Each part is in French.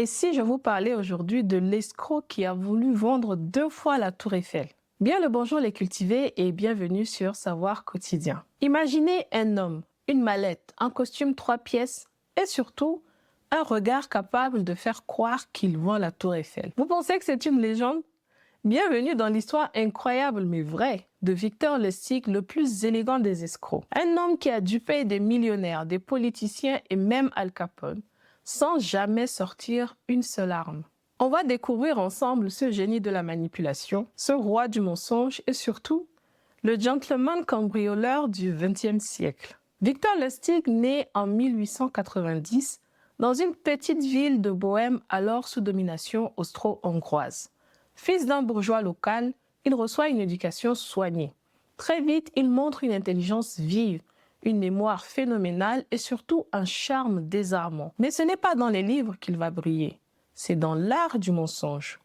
Et si je vous parlais aujourd'hui de l'escroc qui a voulu vendre 2 fois la Tour Eiffel? Bien le bonjour les cultivés et bienvenue sur Savoir Quotidien. Imaginez un homme, une mallette, un costume 3 pièces et surtout un regard capable de faire croire qu'il vend la Tour Eiffel. Vous pensez que c'est une légende? Bienvenue dans l'histoire incroyable mais vraie de Victor Lustig, le plus élégant des escrocs. Un homme qui a dupé des millionnaires, des politiciens et même Al Capone, sans jamais sortir une seule arme. On va découvrir ensemble ce génie de la manipulation, ce roi du mensonge et surtout, le gentleman cambrioleur du XXe siècle. Victor Lustig naît en 1890 dans une petite ville de Bohême alors sous domination austro-hongroise. Fils d'un bourgeois local, il reçoit une éducation soignée. Très vite, il montre une intelligence vive, une mémoire phénoménale et surtout un charme désarmant. Mais ce n'est pas dans les livres qu'il va briller, c'est dans l'art du mensonge.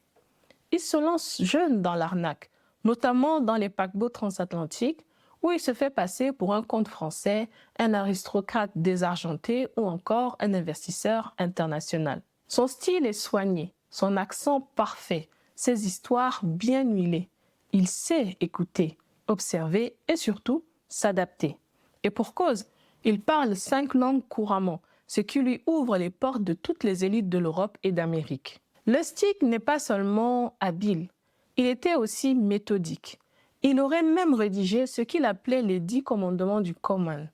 Il se lance jeune dans l'arnaque, notamment dans les paquebots transatlantiques, où il se fait passer pour un comte français, un aristocrate désargenté ou encore un investisseur international. Son style est soigné, son accent parfait, ses histoires bien huilées. Il sait écouter, observer et surtout s'adapter. Et pour cause, il parle 5 langues couramment, ce qui lui ouvre les portes de toutes les élites de l'Europe et d'Amérique. Lustig n'est pas seulement habile, il était aussi méthodique. Il aurait même rédigé ce qu'il appelait les 10 commandements du Common,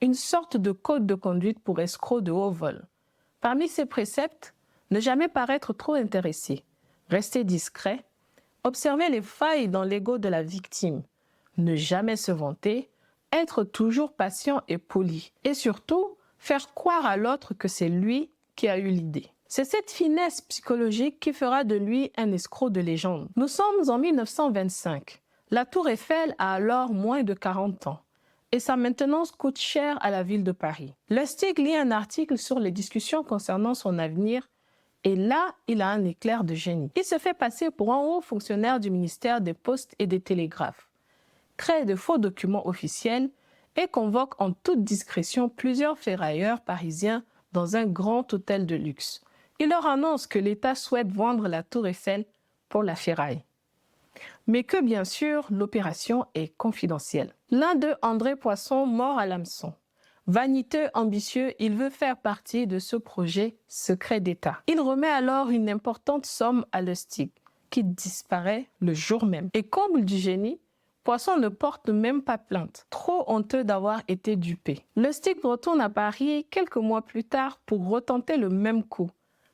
une sorte de code de conduite pour escrocs de haut vol. Parmi ces préceptes, ne jamais paraître trop intéressé, rester discret, observer les failles dans l'ego de la victime, ne jamais se vanter, être toujours patient et poli, et surtout, faire croire à l'autre que c'est lui qui a eu l'idée. C'est cette finesse psychologique qui fera de lui un escroc de légende. Nous sommes en 1925. La Tour Eiffel a alors moins de 40 ans, et sa maintenance coûte cher à la ville de Paris. Lustig lit un article sur les discussions concernant son avenir, et là, il a un éclair de génie. Il se fait passer pour un haut fonctionnaire du ministère des Postes et des Télégraphes, crée de faux documents officiels et convoque en toute discrétion plusieurs ferrailleurs parisiens dans un grand hôtel de luxe. Il leur annonce que l'État souhaite vendre la Tour Eiffel pour la ferraille. Mais que bien sûr, l'opération est confidentielle. L'un d'eux, André Poisson, mord à l'hameçon. Vaniteux, ambitieux, il veut faire partie de ce projet secret d'État. Il remet alors une importante somme à Lustig, qui disparaît le jour même. Et comble du génie, Poisson ne porte même pas plainte, trop honteux d'avoir été dupé. Lustig retourne à Paris quelques mois plus tard pour retenter le même coup.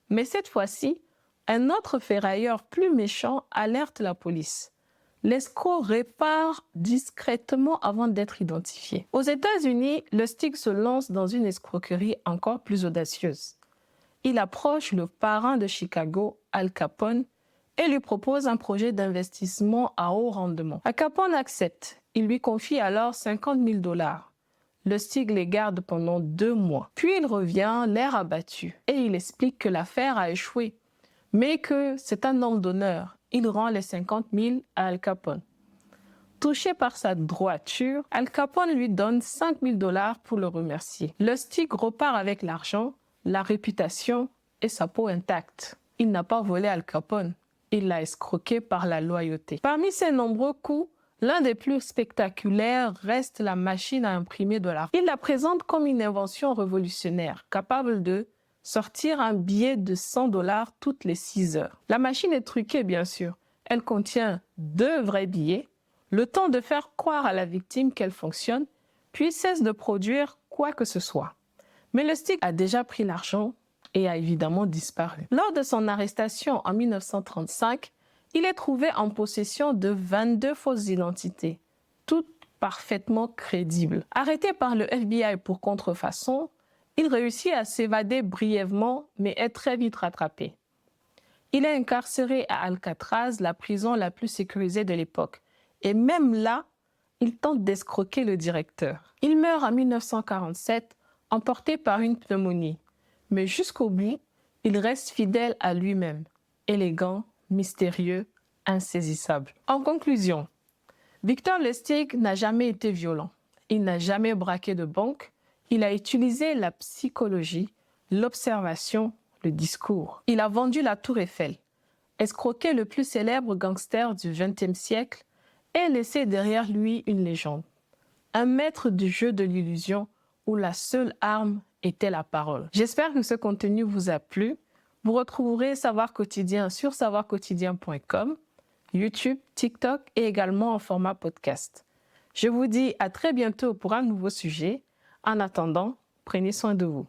Mais cette fois-ci, un autre ferrailleur plus méchant alerte la police. L'escroc répare discrètement avant d'être identifié. Aux États-Unis, Lustig se lance dans une escroquerie encore plus audacieuse. Il approche le parrain de Chicago, Al Capone, et lui propose un projet d'investissement à haut rendement. Al Capone accepte. Il lui confie alors 50 000 $. Lustig les garde pendant 2 mois. Puis il revient, l'air abattu, et il explique que l'affaire a échoué, mais que c'est un homme d'honneur. Il rend les 50 000 à Al Capone. Touché par sa droiture, Al Capone lui donne 5 000 $ pour le remercier. Lustig repart avec l'argent, la réputation et sa peau intacte. Il n'a pas volé Al Capone. Il l'a escroqué par la loyauté. Parmi ses nombreux coups, l'un des plus spectaculaires reste la machine à imprimer de l'argent. Il la présente comme une invention révolutionnaire, capable de sortir un billet de 100 $ toutes les 6 heures. La machine est truquée, bien sûr. Elle contient 2 vrais billets, le temps de faire croire à la victime qu'elle fonctionne, puis cesse de produire quoi que ce soit. Mais Lustig a déjà pris l'argent et a évidemment disparu. Lors de son arrestation en 1935, il est trouvé en possession de 22 fausses identités, toutes parfaitement crédibles. Arrêté par le FBI pour contrefaçon, il réussit à s'évader brièvement, mais est très vite rattrapé. Il est incarcéré à Alcatraz, la prison la plus sécurisée de l'époque. Et même là, il tente d'escroquer le directeur. Il meurt en 1947, emporté par une pneumonie. Mais jusqu'au bout, il reste fidèle à lui-même, élégant, mystérieux, insaisissable. En conclusion, Victor Lustig n'a jamais été violent. Il n'a jamais braqué de banque. Il a utilisé la psychologie, l'observation, le discours. Il a vendu la Tour Eiffel, escroqué le plus célèbre gangster du XXe siècle et laissé derrière lui une légende. Un maître du jeu de l'illusion où la seule arme était la parole. J'espère que ce contenu vous a plu. Vous retrouverez Savoir Quotidien sur savoirquotidien.com, YouTube, TikTok et également en format podcast. Je vous dis à très bientôt pour un nouveau sujet. En attendant, prenez soin de vous.